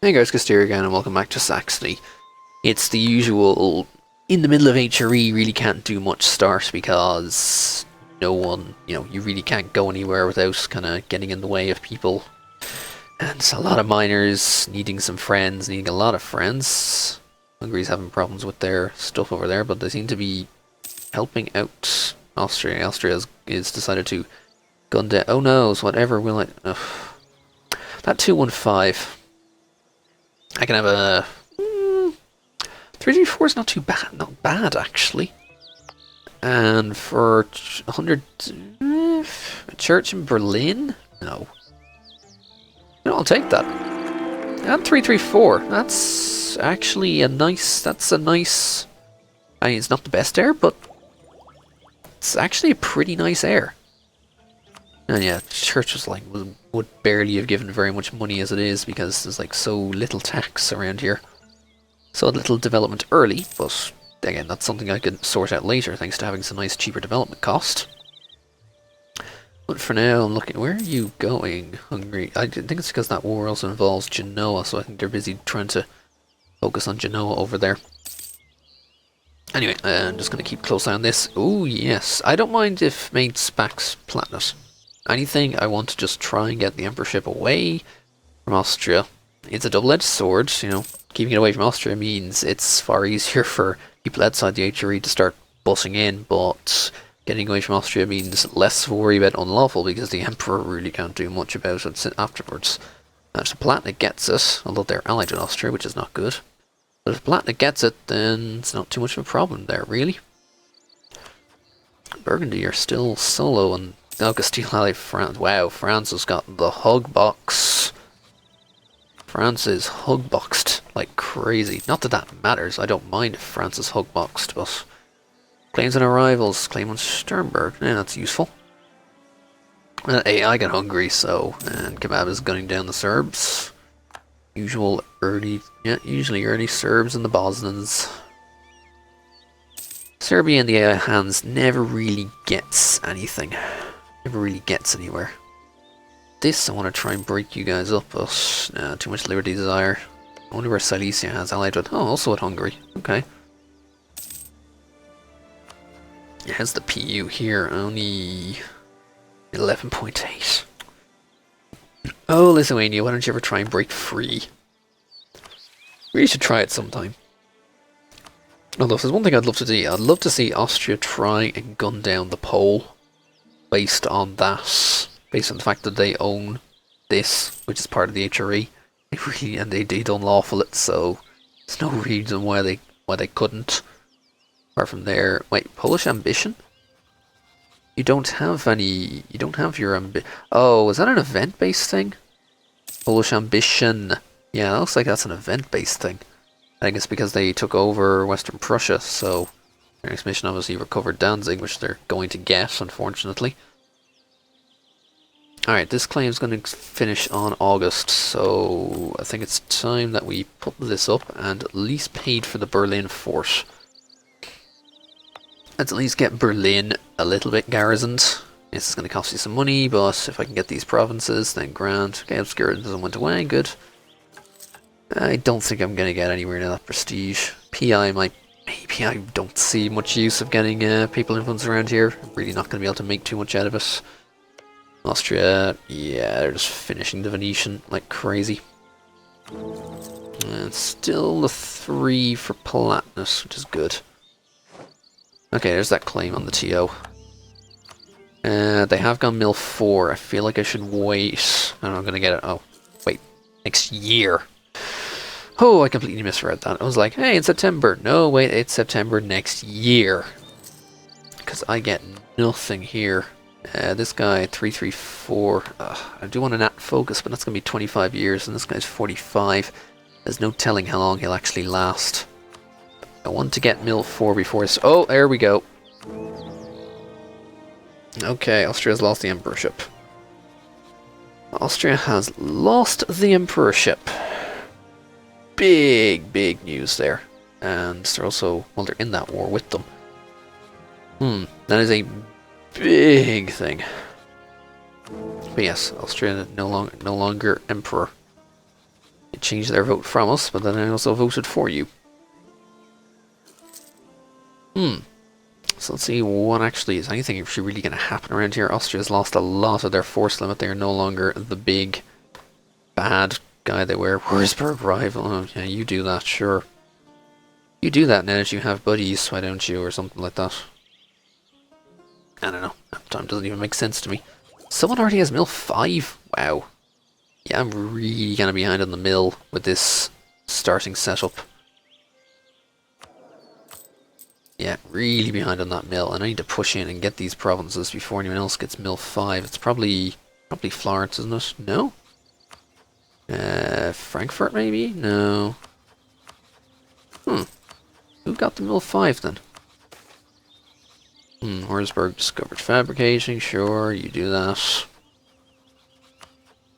Hey guys, TheChrisD again, and welcome back to Saxony. It's the usual, in the middle of HRE, really can't do much start because no one, you really can't go anywhere without kind of getting in the way of people. And it's a lot of miners needing some friends, needing a lot of friends. Hungary's having problems with their stuff over there, but they seem to be helping out Austria. Austria is decided to gun down. Oh no, whatever will I... Ugh. That 215... I can have a 334 is not too bad, not bad actually. And for 100 a church in Berlin, no, I'll take that. And 334, that's actually a nice. That's a nice. I mean, it's not the best air, but it's actually a pretty nice air. And yeah, church was like would barely have given very much money as it is because there's like so little tax around here. So little development early, but again, that's something I could sort out later thanks to having some nice cheaper development cost. But for now, I'm looking. Where are you going, Hungary? I think it's because that war also involves Genoa, so I think they're busy trying to focus on Genoa over there. Anyway, I'm just going to keep close eye on this. Oh yes, I don't mind if mates backs Platinus. Anything, I want to just try and get the Emperorship away from Austria. It's a double-edged sword, keeping it away from Austria means it's far easier for people outside the HRE to start bussing in, but getting away from Austria means less worry about unlawful because the Emperor really can't do much about it afterwards. Now, if the Palatinate gets it, although they're allied with Austria, which is not good, but if the Palatinate gets it, then it's not too much of a problem there, really. Burgundy are still solo and oh, Castile allied France. Wow, France has got the hug box. France is hug boxed like crazy. Not that that matters. I don't mind if France is hug boxed, but claims on arrivals, claim on Sternberg. Yeah, that's useful. Hey, I got Hungary, so and Kebab is gunning down the Serbs. Usually early Serbs and the Bosnians. Serbia in the AI hands never really gets anything. Never really gets anywhere. This I want to try and break you guys up, but too much liberty desire. I wonder where Silesia has allied with. Oh, also with Hungary. Okay. How's the PU here? Only 11.8. Oh, Lithuania, why don't you ever try and break free? We should try it sometime. Although if there's one thing I'd love to do, I'd love to see Austria try and gun down the Pole. Based on that, based on the fact that they own this, which is part of the HRE, and they did unlawful it, so there's no reason why they couldn't. Apart from their Polish ambition. You don't have any. You don't have your Oh, is that an event-based thing? Polish ambition. Yeah, it looks like that's an event-based thing. I think it's because they took over Western Prussia, so. Their next mission obviously recovered Danzig, which they're going to get, unfortunately. Alright, this claim is going to finish on August, so I think it's time that we put this up and at least paid for the Berlin fort. Let's at least get Berlin a little bit garrisoned. This is going to cost you some money, but if I can get these provinces, then grand. Okay, obscurantism went away, good. I don't think I'm going to get anywhere near that prestige. PI might. Maybe I don't see much use of getting people influence around here. I'm really not going to be able to make too much out of it. Austria, yeah, they're just finishing the Venetian like crazy. And still the 3 for Palatinus, which is good. Okay, there's that claim on the TO. They have gone mill 4. I feel like I should wait. I'm going to get it. Oh, wait, next year. Oh, I completely misread that. I was like, hey, it's September. No, wait, it's September next year. Because I get nothing here. This guy, 334. I do want a nat focus, but that's going to be 25 years, and this guy's 45. There's no telling how long he'll actually last. I want to get mill 4 before it's... Oh, there we go. Okay, Austria's lost the Emperorship. Austria has lost the Emperorship. Big news there. And they're also, well, they're in that war with them. That is a big thing. But yes, Austria no longer emperor. change their vote from us, but then I also voted for you. So let's see what actually is anything actually really going to happen around here. Austria's lost a lot of their force limit. They are no longer the big bad guy they were. Wurzburg rival. Oh, yeah, you do that, sure. You do that now that you have buddies, why don't you, or something like that. I don't know. That time doesn't even make sense to me. Someone already has mill 5? Wow. Yeah, I'm really kind of behind on the mill with this starting setup. Yeah, really behind on that mill, and I need to push in and get these provinces before anyone else gets mill 5. It's probably Florence, isn't it? No? Frankfurt maybe? No. Who got the mill 5 then? Wurzburg discovered fabricating, sure, you do that.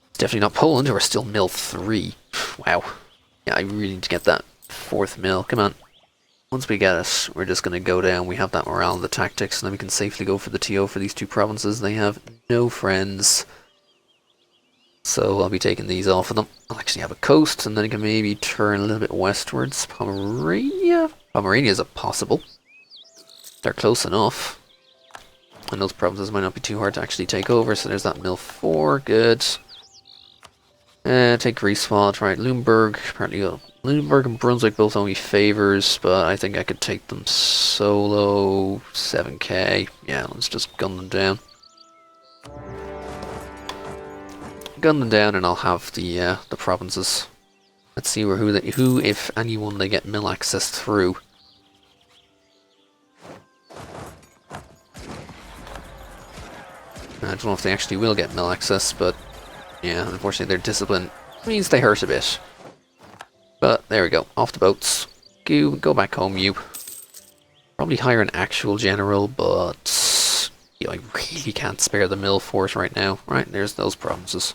It's definitely not Poland, who are still mill 3. Wow. Yeah, I really need to get that 4th mill, come on. Once we get it, we're just going to go down. We have that morale and the tactics, and then we can safely go for the TO for these two provinces. They have no friends. So I'll be taking these off of them. I'll actually have a coast, and then I can maybe turn a little bit westwards. Pomerania? Pomerania is a possible. They're close enough. And those provinces might not be too hard to actually take over, so there's that mill 4, good. Take Grieswald, right, Lumberg, apparently Lunenburg and Brunswick both owe me favors, but I think I could take them solo. 7k. Yeah, let's just gun them down. Gun them down, and I'll have the provinces. Let's see who, if anyone, they get mill access through. I don't know if they actually will get mill access, but yeah, unfortunately their discipline means they hurt a bit. But there we go, off the boats. Go back home, you. Probably hire an actual general, but you know, I really can't spare the mill force right now. Right, there's those provinces.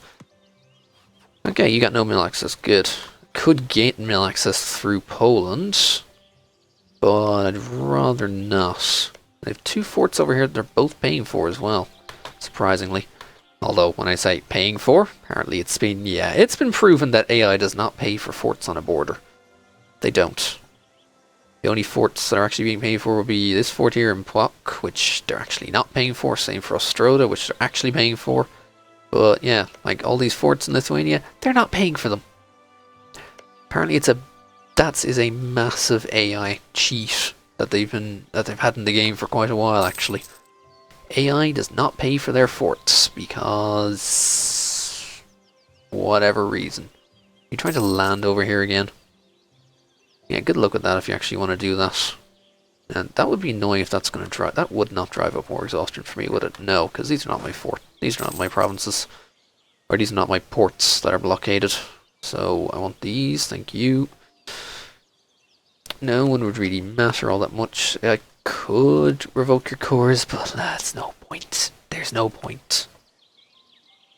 Okay, you got no mill access, good. Could get mill access through Poland, but I'd rather not. They have 2 forts over here that they're both paying for as well, surprisingly. Although, when I say paying for, apparently it's been proven that AI does not pay for forts on a border. They don't. The only forts that are actually being paid for will be this fort here in Płock, which they're actually not paying for. Same for Ostroda, which they're actually paying for. But yeah, like all these forts in Lithuania, they're not paying for them. Apparently that is a massive AI cheat that they've had in the game for quite a while, actually. AI does not pay for their forts because whatever reason. You trying to land over here again? Yeah, good luck with that if you actually want to do that. And that would be annoying if that's going to drive. That would not drive up more exhaustion for me, would it? No, because these are not my fort. These are not my provinces, or these are not my ports that are blockaded. So I want these. Thank you. No one would really matter all that much. I could revoke your cores, but that's no point. There's no point.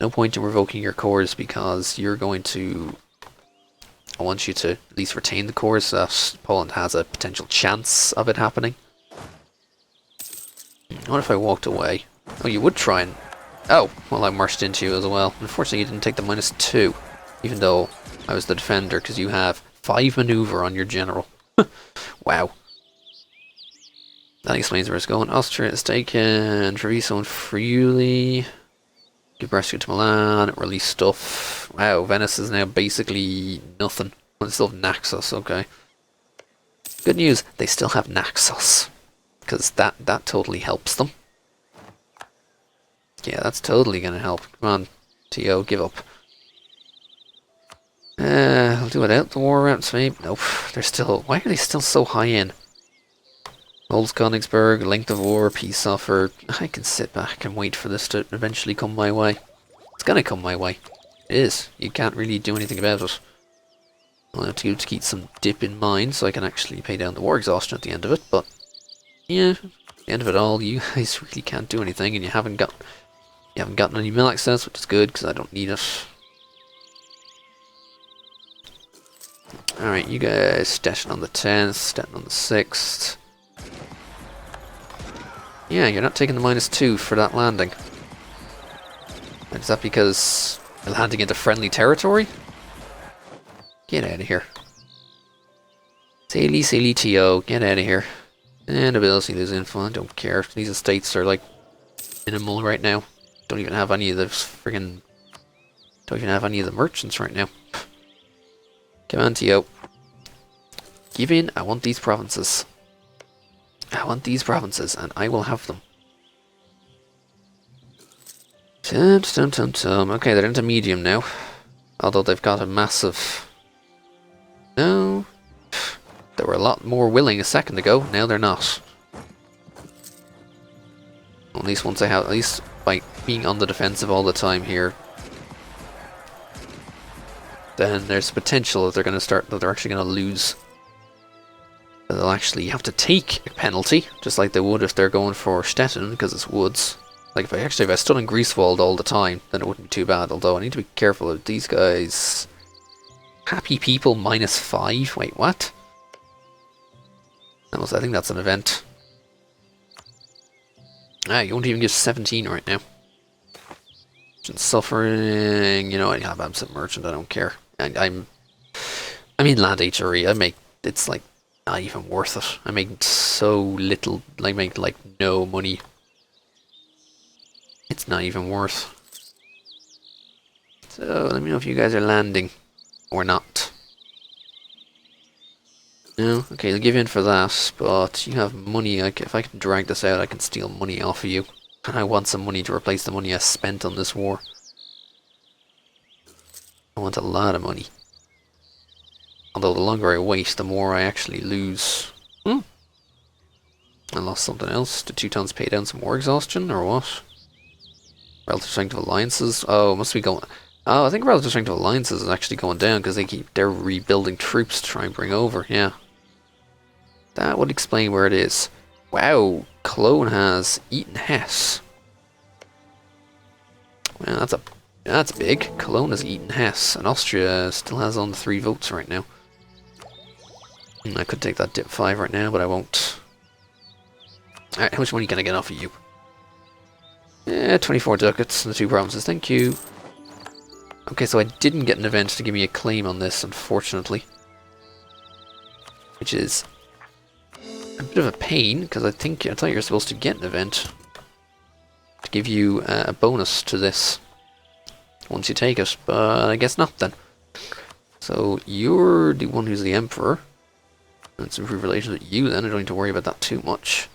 No point in revoking your cores because you're going to... I want you to at least retain the cores so that Poland has a potential chance of it happening. What if I walked away? Oh, you would try and... Oh, well, I marched into you as well. Unfortunately, you didn't take the -2, even though I was the defender, because you have 5 maneuver on your general. Wow. That explains where it's going. Austria is taken. Treviso and Friuli. Give rescue to Milan. Release stuff. Wow, Venice is now basically nothing. Well, they still have Naxos, okay. Good news, they still have Naxos. Because that totally helps them. Yeah, that's totally going to help. Come on, TO, give up. I'll do without the war reps, maybe. Nope, they're still... Why are they still so high in? Old Königsberg, length of war, peace offer. I can sit back and wait for this to eventually come my way. It's gonna come my way. It is. You can't really do anything about it. I'll have to keep some dip in mind so I can actually pay down the war exhaustion at the end of it, but... Yeah, at the end of it all, you guys really can't do anything, and you haven't gotten any mill access, which is good, because I don't need it. Alright, you guys, Stettin on the 10th, Stettin on the 6th. Yeah, you're not taking the -2 for that landing. Is that because you're landing into friendly territory? Get out of here. Silly, silly T.O. Get out of here. And ability lose info. I don't care. These estates are like minimal right now. Don't even have any of the friggin'. Don't even have any of the merchants right now. Come on, T.O. Give in. I want these provinces. I want these provinces, and I will have them. Okay, they're into medium now. Although they've got a massive... No. They were a lot more willing a second ago. Now they're not. At least once I have... At least by being on the defensive all the time here, then there's potential that they're going to start... That they're actually going to lose. That they'll actually have to take a penalty, just like they would if they're going for Stettin, because it's woods. Like, if I stood in Greifswald all the time, then it wouldn't be too bad. Although, I need to be careful of these guys. Happy people -5. Wait, what? I think that's an event. Ah, you won't even give 17 right now. Suffering, you know, I have absent merchant, I don't care. I'm in land HRE, I make, it's like, not even worth it. I make so little, I make like no money. It's not even worth. So, let me know if you guys are landing or not. No? Okay, I'll give in for that, but you have money. If I can drag this out, I can steal money off of you. And I want some money to replace the money I spent on this war. I want a lot of money. Although the longer I wait, the more I actually lose. I lost something else. Did Teutons pay down some more exhaustion, or what? Relative strength of alliances. Oh, must be going. Oh, I think relative strength of alliances is actually going down because they're rebuilding troops to try and bring over. Yeah, that would explain where it is. Wow, Cologne has eaten Hesse. Well, that's big. Cologne has eaten Hesse, and Austria still has on 3 votes right now. I could take that dip 5 right now, but I won't. Alright, how much money can I get off of you? Yeah, 24 ducats in the 2 provinces, thank you. Okay, so I didn't get an event to give me a claim on this, unfortunately. Which is a bit of a pain, because I thought you were supposed to get an event to give you a bonus to this once you take it, but I guess not then. So you're the one who's the emperor. Let's improve relations with you then, I don't need to worry about that too much.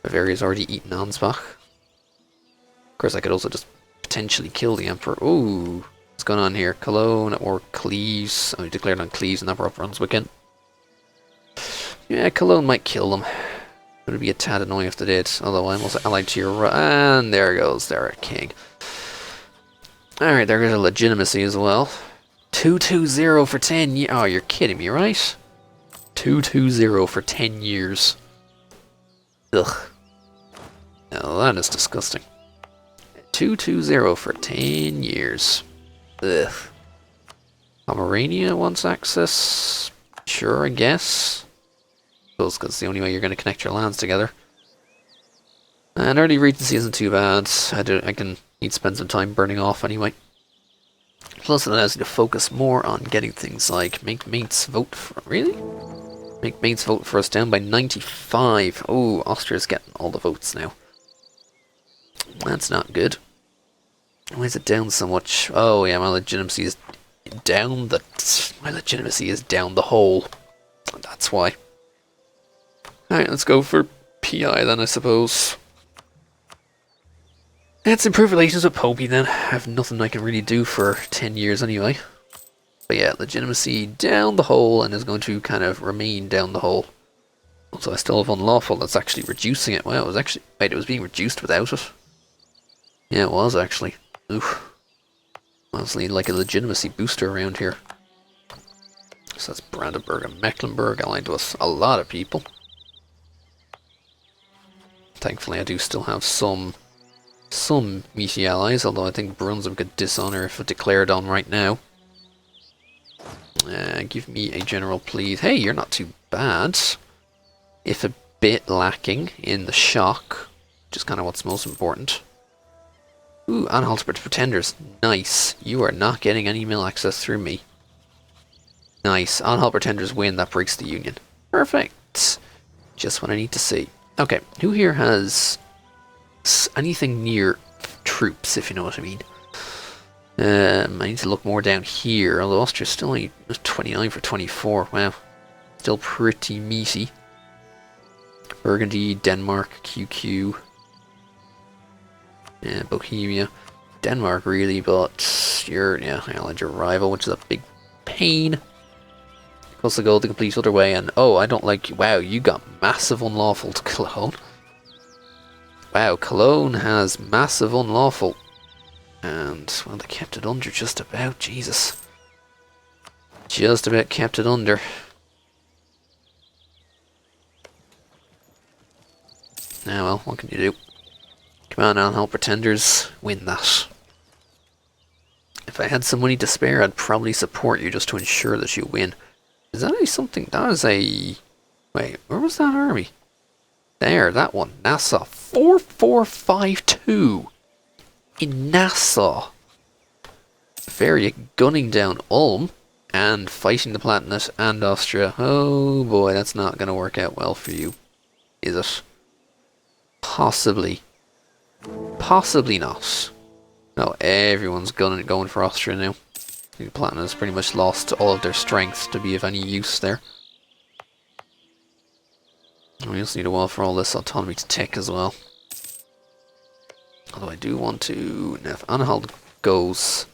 Bavaria's already eaten Ansbach. Of course, I could also just potentially kill the Emperor. Ooh, what's going on here? Cologne or Cleves? I declared on Cleves and that brought Brunswick. Yeah, Cologne might kill them. It would be a tad annoying if they did. Although I'm also allied to your... And there goes their king. Alright, there goes a legitimacy as well. 220 for 10 years. Oh, you're kidding me, right? 220 for 10 years. Ugh. Now that is disgusting. 220 for 10 years. Ugh. Pomerania wants access. Sure, I guess. Because it's the only way you're going to connect your lands together. And early regency isn't too bad. I can need to spend some time burning off anyway. Plus it allows you to focus more on getting things like make mates vote for... Really? Make mates vote for us down by 95. Oh, Austria's getting all the votes now. That's not good. Why is it down so much? Oh yeah, my legitimacy is down the... My legitimacy is down the hole. That's why. Alright, let's go for PI then, I suppose. Let's improve relations with Popey then. I have nothing I can really do for 10 years anyway. But yeah, legitimacy down the hole and is going to kind of remain down the hole. Also, I still have unlawful that's actually reducing it. Wow, it was actually... Wait, it was being reduced without it? Yeah, it was actually. Oof. Honestly, like a legitimacy booster around here. So that's Brandenburg and Mecklenburg allied with a lot of people. Thankfully, I do still have some meaty allies, although I think Brunswick could dishonor if it declared on right now. Give me a general, please. Hey, you're not too bad. If a bit lacking in the shock, which is kind of what's most important. Ooh, Anhalt Pretenders. Nice. You are not getting any mill access through me. Nice. Anhalt pretenders win. That breaks the union. Perfect. Just what I need to see. Okay, who here has anything near troops, if you know what I mean? I need to look more down here, although Austria's still only 29 for 24. Wow. Still pretty meaty. Burgundy, Denmark, QQ. Yeah, Bohemia. Denmark, really, but you're, yeah, Ireland, your rival, which is a big pain. Plus the goal the complete other way, and oh, I don't like you. Wow, you got massive unlawful to Cologne. Wow, Cologne has massive unlawful. And, well, they kept it under just about, Jesus. Just about kept it under. Now, well, what can you do? Come on, Anhalt pretenders, win that. If I had some money to spare, I'd probably support you just to ensure that you win. Is that a something? That is a... Wait, where was that army? There, that one. Nassau. 4452 in Nassau. Bavaria gunning down Ulm and fighting the Palatinate and Austria. Oh boy, that's not going to work out well for you, is it? Possibly. Possibly not. No, everyone's going for Austria now. The Palatinate has pretty much lost all of their strength to be of any use there. We also need a while for all this autonomy to tick as well. Although I do want to... Now if Anhalt goes...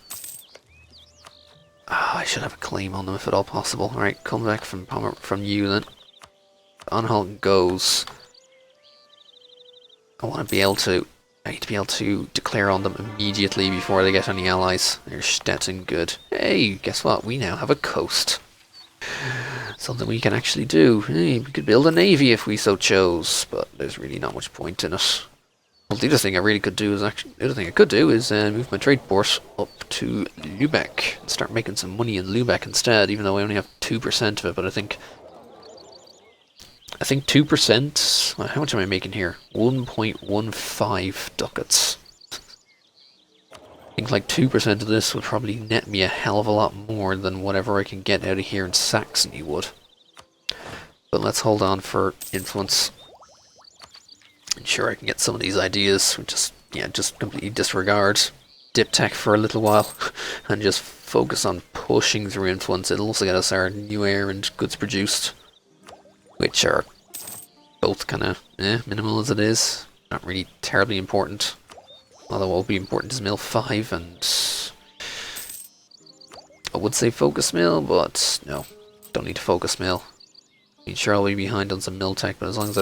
I should have a claim on them if at all possible. Alright, come back from you then. If Anhalt goes... I want to be able to... I need to be able to declare on them immediately before they get any allies. There's Stettin, good. Hey, guess what? We now have a coast. Something we can actually do. Hey, we could build a navy if we so chose, but there's really not much point in it. Well, the other thing I really could do is move my trade port up to Lubeck and start making some money in Lubeck instead, even though I only have 2% of it, but I think 2%, well, how much am I making here? 1.15 ducats. I think like 2% of this would probably net me a hell of a lot more than whatever I can get out of here in Saxony would. But let's hold on for influence. Ensure I can get some of these ideas, just completely disregard Diptech for a little while and just focus on pushing through influence. It'll also get us our new air and goods produced, which are both kind of minimal as it is, not really terribly important. Although what will be important is mill 5, and I would say focus mill, but no, don't need to focus mill. I mean, sure, I'll be behind on some mill tech, but as long as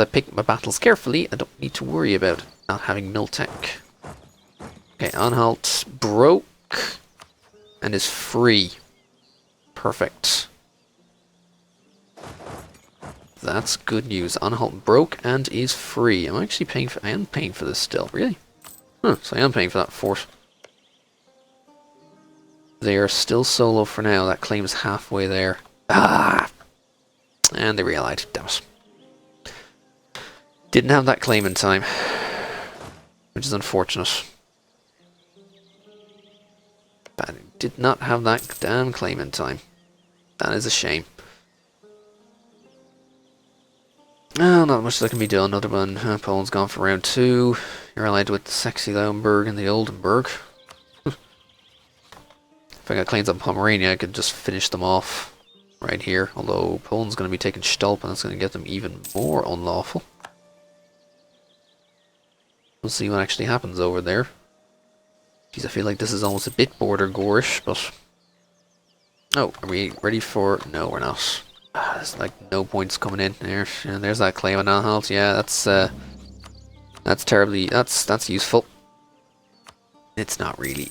I pick my battles carefully, I don't need to worry about not having mill tech. Okay, Anhalt broke and is free. Perfect. That's good news. Anhalt broke and is free. I'm actually paying for... I am paying for this still. Really? Huh, so I am paying for that fort. They are still solo for now. That claim is halfway there. Ah! And they reallied. Damn it. Didn't have that claim in time. Which is unfortunate. But I did not have that damn claim in time. That is a shame. Oh, not much that can be done. Another one. Poland's gone for round 2. You're allied with the sexy Lauenburg and the Oldenburg. If I got claims on Pomerania, I could just finish them off right here. Although Poland's going to be taking Stolp, and that's going to get them even more unlawful. We'll see what actually happens over there. Jeez, I feel like this is almost a bit border gorish, but... Oh, are we ready for... No, we're not. There's like no points coming in there. And there's that claim on Anhalt. Yeah, that's terribly... That's useful. It's not really.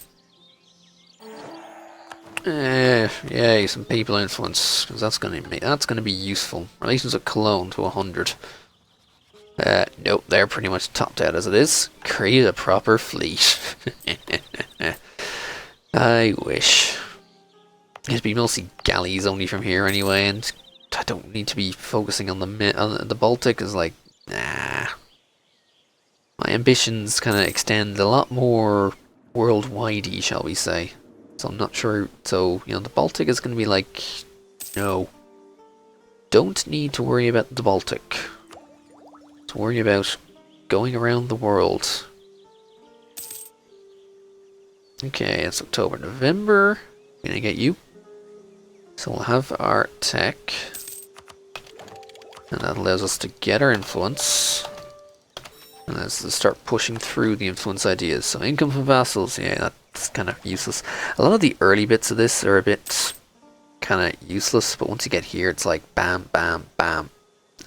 Yay, some people influence, because that's gonna be useful. Relations with Cologne to 100. Nope, they're pretty much topped out as it is. Create a proper fleet. I wish. It'd be mostly galleys only from here anyway, and I don't need to be focusing on the Baltic. Is like, nah. My ambitions kind of extend a lot more worldwide-y, shall we say. So I'm not sure. So, you know, the Baltic is going to be like, no. Don't need to worry about the Baltic. To worry about going around the world. Okay, it's October, November. Gonna get you. So we'll have our tech. And that allows us to get our influence. And let's start pushing through the influence ideas. So income from vassals, yeah, that's kind of useless. A lot of the early bits of this are a bit kind of useless, but once you get here, it's like bam, bam, bam,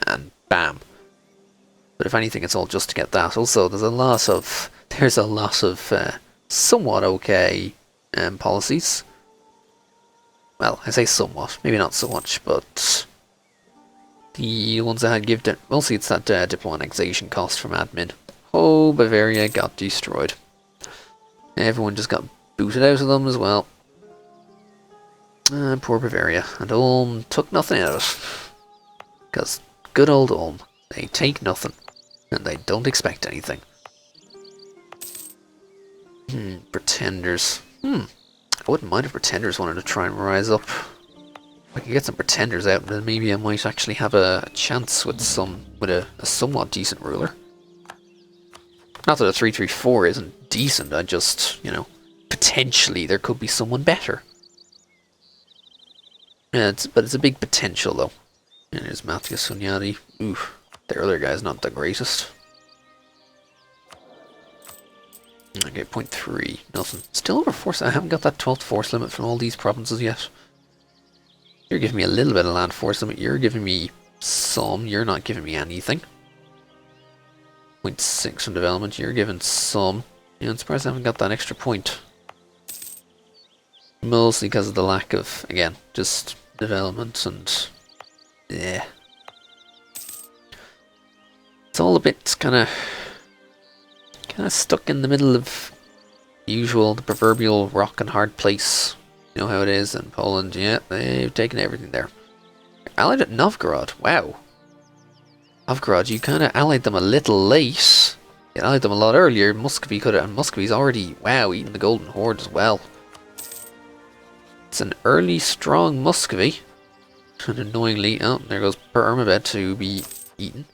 and bam. But if anything, it's all just to get that. Also, there's a lot of somewhat okay policies. Well, I say somewhat, maybe not so much, but the ones that had given it, mostly it's that diplomatization cost from admin. Oh, Bavaria got destroyed. Everyone just got booted out of them as well. Poor Bavaria. And Ulm took nothing out of it. Because good old Ulm, they take nothing. And they don't expect anything. Pretenders. I wouldn't mind if pretenders wanted to try and rise up. I could get some pretenders out, and then maybe I might actually have a chance with a somewhat decent ruler. Not that a 334 isn't decent, I just, you know, potentially there could be someone better. Yeah, but it's a big potential though. And there's Matthias Hunyadi. Oof, the other guy's not the greatest. Okay, 0.3, nothing. Still over force. I haven't got that 12th force limit from all these provinces yet. You're giving me a little bit of land force limit. You're giving me some. You're not giving me anything. 0.6 from development. You're giving some. Yeah, I'm surprised I haven't got that extra point. Mostly because of the lack of, again, just development and... yeah. It's all a bit kind of stuck in the middle of the proverbial rock and hard place. You know how it is in Poland. Yeah, they've taken everything there. Allied at Novgorod. Wow. Novgorod, you kind of allied them a little late. You allied them a lot earlier. Muscovy could have, and Muscovy's already, wow, eaten the Golden Horde as well. It's an early, strong Muscovy. And annoyingly, oh, there goes Perm about to be eaten.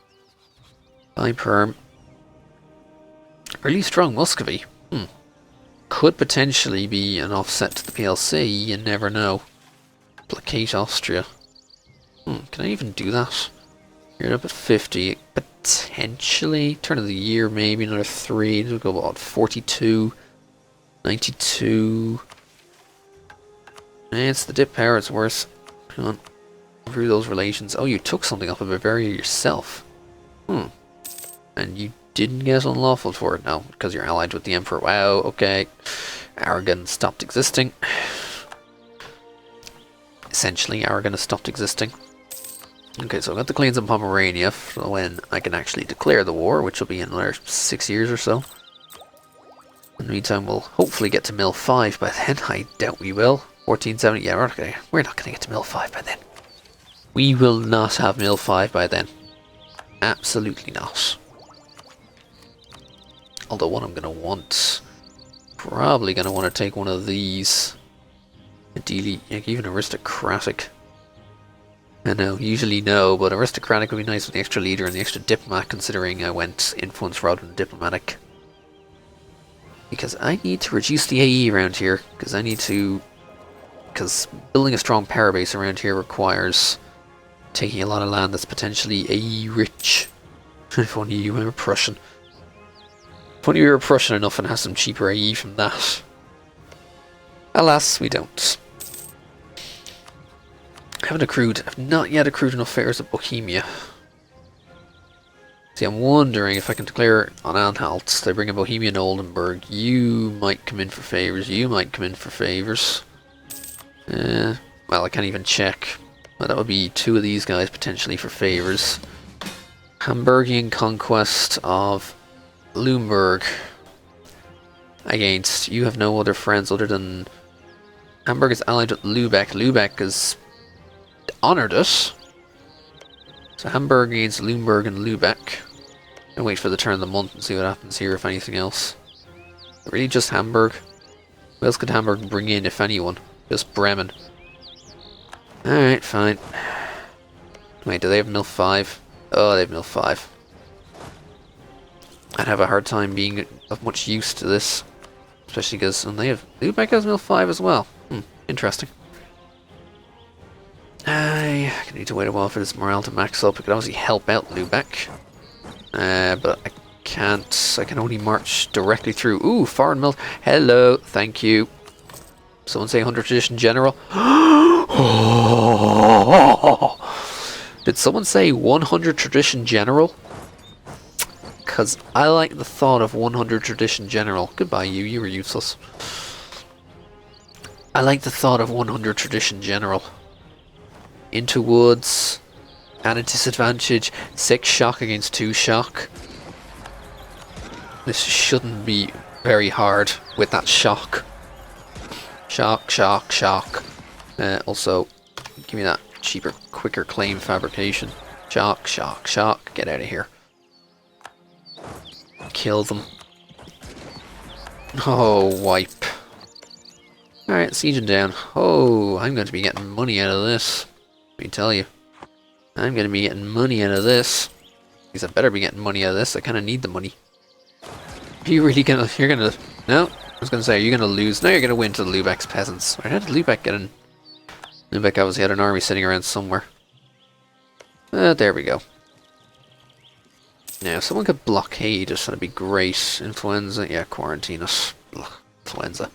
Bye, Perm. Early, strong Muscovy. Could potentially be an offset to the PLC, you never know. Placate Austria. Can I even do that? You're up at 50. Potentially. Turn of the year, maybe another 3. It'll go about 42. 92. It's the dip power, it's worse. Come on. Through those relations. Oh, you took something off of Bavaria yourself. And you didn't get unlawful for it? No, because you're allied with the Emperor. Wow, okay. Aragon stopped existing. Essentially, Aragon has stopped existing. Okay, so I've got the claims in Pomerania for when I can actually declare the war, which will be in another 6 years or so. In the meantime, we'll hopefully get to Mill 5 by then. I doubt we will. 1470, yeah, we're not going to get to Mill 5 by then. We will not have Mill 5 by then. Absolutely not. Although what I'm going to want, probably going to want to take one of these. Ideally, even aristocratic. I know, usually no, but aristocratic would be nice with the extra leader and the extra diplomat, considering I went influence rather than diplomatic. Because I need to reduce the AE around here, because building a strong power base around here requires taking a lot of land that's potentially AE rich. If only you were Prussian. If only we were Prussian enough and have some cheaper AE from that. Alas, we don't. I've not yet accrued enough fairs at Bohemia. See, I'm wondering if I can declare on Anhalt. They bring in Bohemia and Oldenburg. You might come in for favours. You might come in for favours. Well, I can't even check. Well, that would be 2 of these guys potentially for favours. Hamburgian conquest of Lumberg. Against, you have no other friends other than... Hamburg is allied with Lübeck. Lübeck has honoured us. So Hamburg against Lumberg and Lübeck. And wait for the turn of the month and see what happens here, if anything else. Really just Hamburg? What else could Hamburg bring in, if anyone? Just Bremen. Alright, fine. Wait, do they have Mill 5? Oh, they have Mill 5. I'd have a hard time being of much use to this. Especially because they have... Lubeck has Mill 5 as well. Interesting. I need to wait a while for this morale to max up. I could obviously help out Lubeck. But I can't. I can only march directly through. Ooh, foreign mill. Hello, thank you. Someone say 100 Tradition General. Did someone say 100 Tradition General? Because I like the thought of 100 Tradition General. Goodbye, you were useless. I like the thought of 100 Tradition General. Into woods. At a disadvantage. 6 shock against 2 shock. This shouldn't be very hard with that shock. Shock, shock, shock. Also, give me that cheaper, quicker claim fabrication. Shock, shock, shock. Get out of here. Kill them. Oh, wipe. Alright, sieging down. Oh, I'm going to be getting money out of this. Let me tell you. I'm going to be getting money out of this. At least I better be getting money out of this. I kind of need the money. Are you really gonna... You're gonna... No? I was gonna say, are you gonna lose? No, you're gonna win to the Lubeck's peasants. How did Lubeck get in? Lubeck obviously had an army sitting around somewhere. There we go. Now, if someone could blockade us, that'd be great. Influenza? Yeah, quarantine us. Ugh, influenza.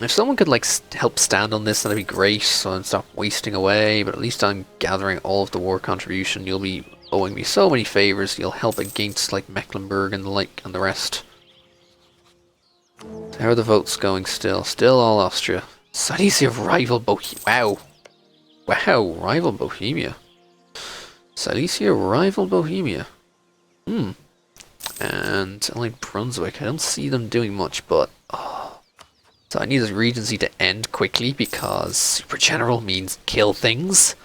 If someone could, like, help stand on this, that'd be great, so I stop wasting away, but at least I'm gathering all of the war contribution. You'll be owing me so many favors. You'll help against, like, Mecklenburg and the like, and the rest. So how are the votes going still? Still all Austria. Silesia rival Bohemia. Wow. Wow, rival Bohemia. Silesia rival Bohemia. And like Brunswick, I don't see them doing much, but... Oh. So I need this regency to end quickly because Super General means kill things.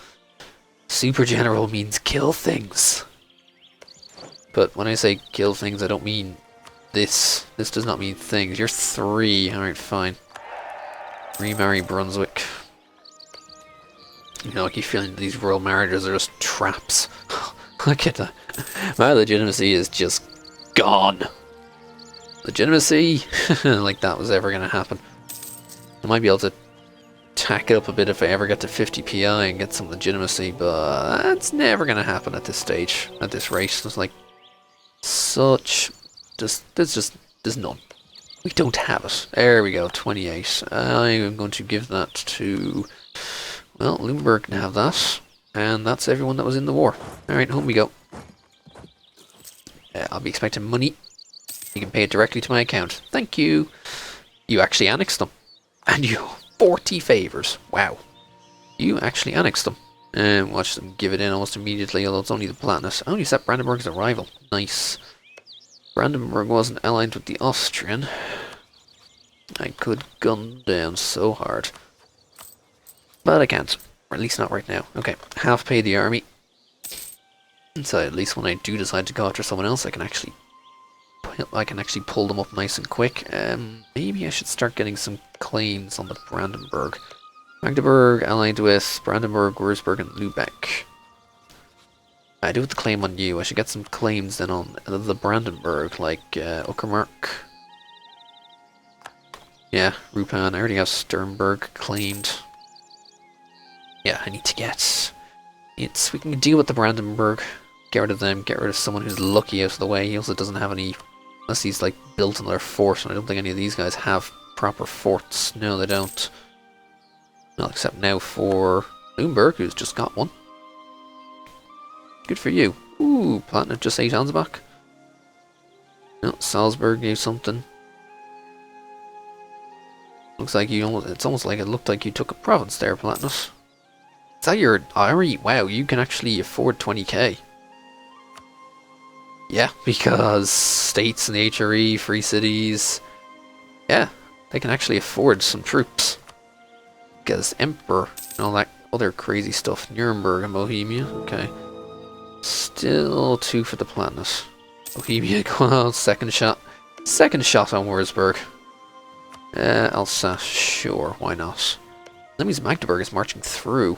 Super General means kill things. But when I say kill things, I don't mean this. This does not mean things. You're 3. Alright, fine. Remarry Brunswick. You know, I keep feeling these royal marriages are just traps. Look at that. My legitimacy is just gone. Legitimacy? Like that was ever going to happen. I might be able to tack it up a bit if I ever get to 50 PI and get some legitimacy, but that's never going to happen at this stage, at this rate. There's like such... there's none. We don't have it. There we go, 28. I am going to give that to... Well, Lumberg can have that. And that's everyone that was in the war. Alright, home we go. I'll be expecting money. You can pay it directly to my account. Thank you. You actually annexed them. And you... 40 favors. Wow. You actually annexed them. And watch them give it in almost immediately, although it's only the Palatinate. I only set Brandenburg as a rival. Nice. Brandenburg wasn't allied with the Austrian. I could gun down so hard. But I can't. Or at least not right now. Okay, half pay the army. So at least when I do decide to go after someone else, I can actually pull them up nice and quick. Maybe I should start getting some claims on the Brandenburg. Magdeburg allied with Brandenburg, Würzburg, and Lubeck. I do have the claim on you. I should get some claims then on the Brandenburg, like Uckermark. Yeah, Rupan. I already have Sternberg claimed. Yeah, I need to get... we can deal with the Brandenburg. Get rid of them. Get rid of someone who's lucky out of the way. He also doesn't have any... Unless he's like built another fort, and I don't think any of these guys have proper forts. No, they don't. Well, except now for Bloomberg, who's just got one. Good for you. Ooh, Palatinate just 8 Ansbach. No, Salzburg gave something. Looks like you almost... It's almost like it looked like you took a province there, Palatinate. Is that your army? Wow, you can actually afford 20k. Yeah, because states and the HRE, free cities... Yeah, they can actually afford some troops. Because Emperor and all that other crazy stuff. Nuremberg and Bohemia, okay. Still 2 for the Palatinate. Bohemia, well, second shot. Second shot on Würzburg. Alsace, sure, why not? That means Magdeburg is marching through.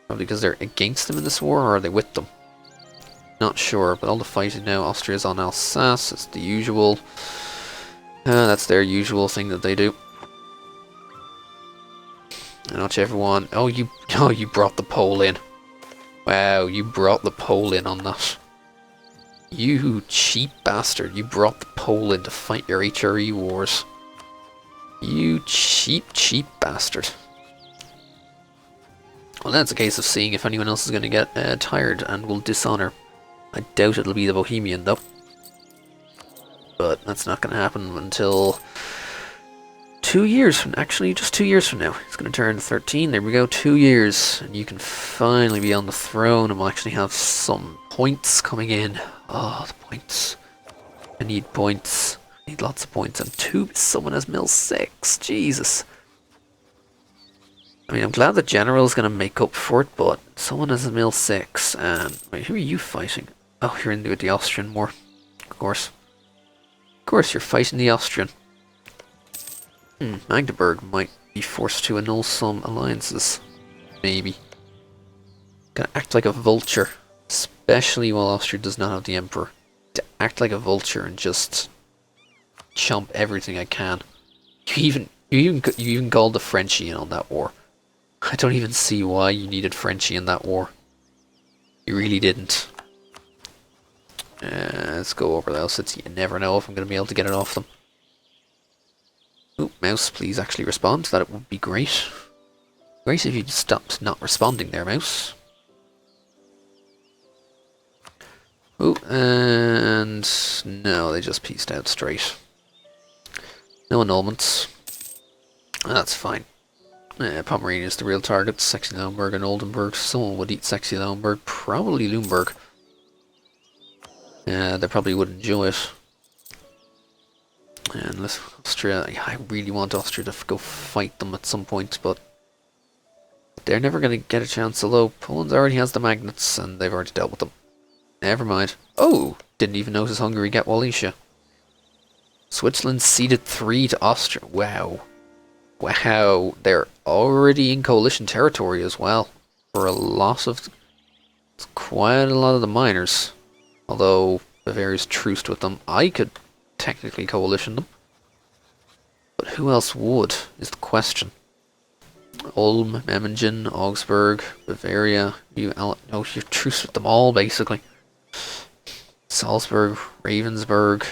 Probably because they're against them in this war, or are they with them? Not sure, but all the fighting now, Austria's on Alsace, it's the usual. That's their usual thing that they do. And not everyone. Oh, you brought the Pole in. Wow, you brought the Pole in on that. You cheap bastard! You brought the Pole in to fight your HRE wars. You cheap bastard. Well, that's a case of seeing if anyone else is going to get tired and will dishonor. I doubt it'll be the Bohemian though. But that's not going to happen until 2 years from, actually just 2 years from now. It's going to turn 13, there we go, 2 years. And you can finally be on the throne and we'll actually have some points coming in. Oh, the points. I need points. I need lots of points. And someone has mill 6, Jesus. I mean, I'm glad the general is going to make up for it, but someone has a mill 6. And wait, who are you fighting? Oh, you're into the Austrian war. Of course. Of course, you're fighting the Austrian. Magdeburg might be forced to annul some alliances. Maybe. Gonna act like a vulture. Especially while Austria does not have the Emperor. To act like a vulture and just chomp everything I can. You even called the Frenchie in on that war. I don't even see why you needed Frenchie in that war. You really didn't. Let's go over those. You never know if I'm going to be able to get it off them. Ooh, mouse, please actually respond. That would be great. Great if you stopped not responding there, mouse. Ooh, and no, they just pieced out straight. No annulments. That's fine. Pomerania is the real target. Saxony-Lauenburg and Oldenburg. Someone would eat Saxony-Lauenburg. Probably Lumberg. They probably would enjoy it. And Austria, I really want Austria to go fight them at some point, but they're never going to get a chance, although Poland already has the magnets and they've already dealt with them. Never mind. Oh! Didn't even notice Hungary get Wallachia. Switzerland ceded 3 to Austria. Wow. Wow. They're already in coalition territory as well. For a lot of... quite a lot of the miners. Although Bavaria's truced with them. I could technically coalition them. But who else would, is the question. Ulm, Memmingen, Augsburg, Bavaria. No, you're truced with them all, basically. Salzburg, Ravensburg.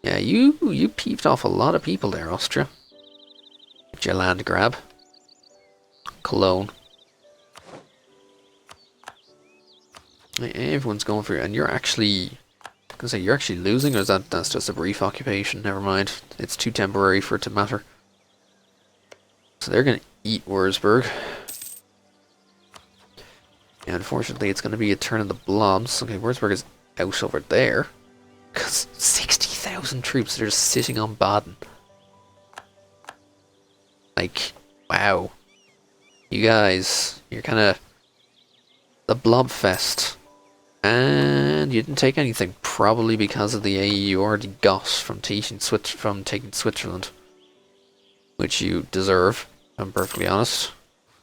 Yeah, you peeved off a lot of people there, Austria. Get your land grab. Cologne. Everyone's going for it, and you're actually... I was gonna say, you're actually losing, or is that's just a brief occupation? Never mind. It's too temporary for it to matter. So they're gonna eat Wurzburg. Yeah, unfortunately, it's gonna be a turn of the blobs. Okay, Wurzburg is out over there. Because 60,000 troops that are just sitting on Baden. Like, wow. You guys, you're kind of the Blobfest. And you didn't take anything, probably because of the AE you already got from taking Switzerland. Which you deserve, if I'm perfectly honest.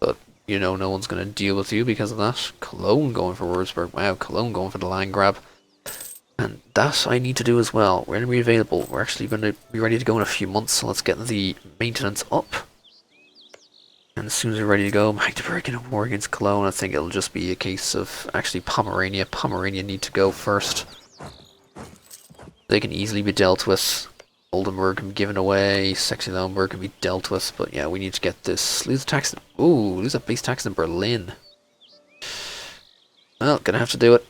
But, you know, no one's going to deal with you because of that. Cologne going for Wurzburg. Wow, Cologne going for the land grab. And that I need to do as well. We're going to be available. We're actually going to be ready to go in a few months, so let's get the maintenance up. And as soon as we're ready to go, Magdeburg in a war against Cologne, I think it'll just be a case of actually Pomerania. Pomerania need to go first. They can easily be dealt with. Oldenburg can be given away. Saxony-Lauenburg can be dealt with. But yeah, we need to get this. Lose a tax. Ooh, lose a base tax in Berlin. Well, gonna have to do it.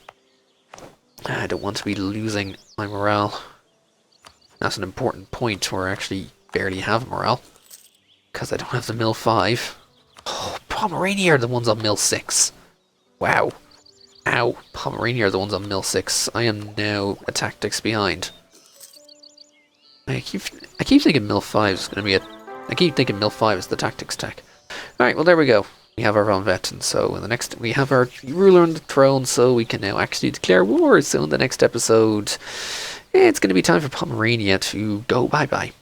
I don't want to be losing my morale. That's an important point where I actually barely have morale. Because I don't have the mill 5. Oh, Pomerania are the ones on mill 6. Wow. Ow. Pomerania are the ones on mill 6. I am now a tactics behind. I keep thinking mill 5 is going to be I keep thinking mill 5 is the tactics tech. Alright, well there we go. We have our Von Vetten, so in the next we have our ruler on the throne, so we can now actually declare war. So in the next episode, it's going to be time for Pomerania to go bye-bye.